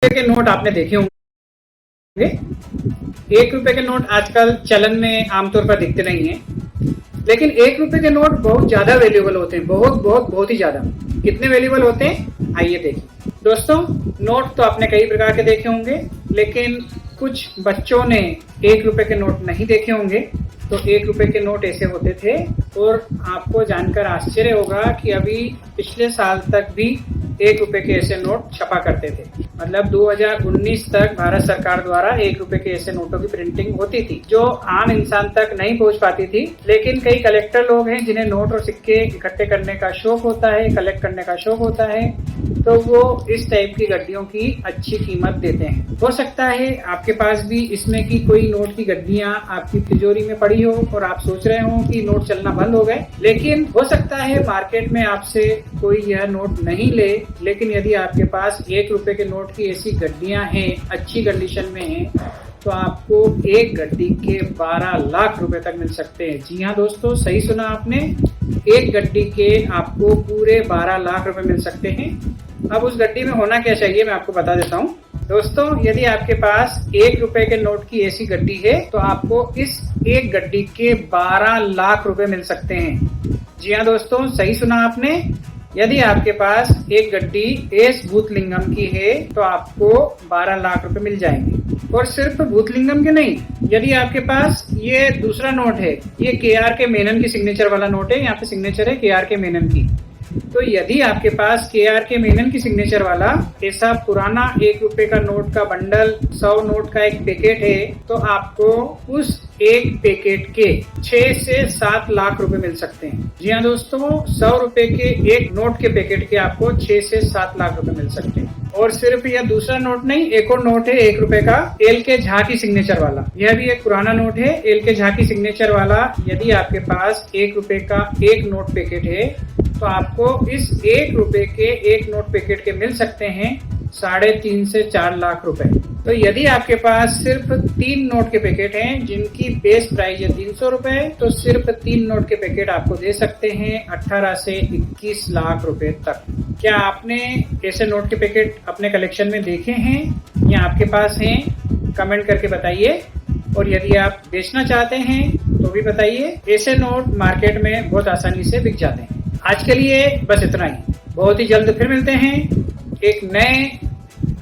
रुपए के नोट आपने देखे होंगे। 1 रुपए के नोट आजकल चलन में आमतौर पर दिखते नहीं है, लेकिन 1 रुपए के नोट बहुत ज्यादा वैल्यूएबल होते हैं, बहुत ही ज्यादा। कितने वैल्यूएबल होते हैं आइए देखिए। दोस्तों, नोट तो आपने कई प्रकार के देखे होंगे, लेकिन कुछ बच्चों ने 1 रुपए के नोट नहीं देखे होंगे। तो 1 रुपए के नोट ऐसे होते थे, और आपको जानकर आश्चर्य होगा कि अभी पिछले साल तक भी 1 रुपए के ऐसे नोट छपा करते थे। मतलब 2019 तक भारत सरकार द्वारा 1 रुपए के ऐसे नोटों की प्रिंटिंग होती थी, जो आम इंसान तक नहीं पहुंच पाती थी। लेकिन कई कलेक्टर लोग हैं जिन्हें नोट और सिक्के इकट्ठे करने का शौक होता है, कलेक्ट करने का शौक होता है, तो वो इस टाइप की गड्डियों की अच्छी कीमत देते हैं। हो सकता है आपके पास भी इसमें की कोई नोट की गड्डियां आपकी तिजोरी में पड़ी हो और आप सोच रहे हो कि नोट चलना बंद हो गए। लेकिन हो सकता है मार्केट में आपसे कोई यह नोट नहीं ले, लेकिन यदि आपके पास 1 रुपए के नोट की ऐसी गड्डियां हैं, अच्छी कंडीशन में हैं, तो आपको एक गड्डी के 12 लाख रुपए तक मिल सकते हैं। जी हाँ दोस्तों, सही सुना आपने, एक गड्डी के आपको पूरे 12 लाख रुपए मिल सकते हैं। अब उस गड्डी में होना क्या चाहिए मैं आपको बता देता हूँ। दोस्तों, यदि आपके पास 1 रुपए के नोट की ऐसी गड्डी है, तो आपको इस एक गड्डी के 12 लाख रुपए मिल सकते हैं। जी हाँ दोस्तों, सही सुना आपने। यदि आपके पास एक गड्डी एस भूतलिंगम की है, तो आपको 12 लाख रुपए मिल जाएंगे। और सिर्फ भूतलिंगम के नहीं, यदि आपके पास ये दूसरा नोट है, ये KR के मेनन की सिग्नेचर वाला नोट है, यहाँ पे सिग्नेचर है KR के मेनन की। तो यदि आपके पास KR के मेनन की सिग्नेचर वाला ऐसा पुराना 1 रुपए का नोट का बंडल, 100 नोट का एक पैकेट है, तो आपको उस एक पैकेट के 6 से 7 लाख रुपए मिल सकते हैं। जी हाँ दोस्तों, 100 रुपए के एक नोट के पैकेट के आपको 6 से 7 लाख रुपए मिल सकते हैं। और सिर्फ यह दूसरा नोट नहीं, एक और नोट है 1 रुपए का LK झा की सिग्नेचर वाला। यह भी एक पुराना नोट है, LK झा की सिग्नेचर वाला। यदि आपके पास 1 रुपए का एक नोट पैकेट है, तो आपको इस 1 रुपए के एक नोट पैकेट के मिल सकते हैं 3.5 से 4 लाख रुपए। तो यदि आपके पास सिर्फ 3 नोट के पैकेट हैं, जिनकी बेस प्राइस है 300 रुपए, तो सिर्फ 3 नोट के पैकेट आपको दे सकते हैं 18 से 21 लाख रुपए तक। क्या आपने ऐसे नोट के पैकेट अपने कलेक्शन में देखे हैं या आपके पास हैं? कमेंट करके बताइए। और यदि आप बेचना चाहते हैं तो भी बताइए। ऐसे नोट मार्केट में बहुत आसानी से बिक जाते हैं। आज के लिए बस इतना ही। बहुत ही जल्द फिर मिलते हैं एक नए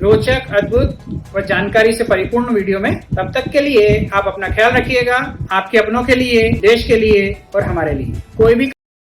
रोचक, अद्भुत और जानकारी से परिपूर्ण वीडियो में। तब तक के लिए आप अपना ख्याल रखिएगा। आपके अपनों के लिए, देश के लिए और हमारे लिए। कोई भी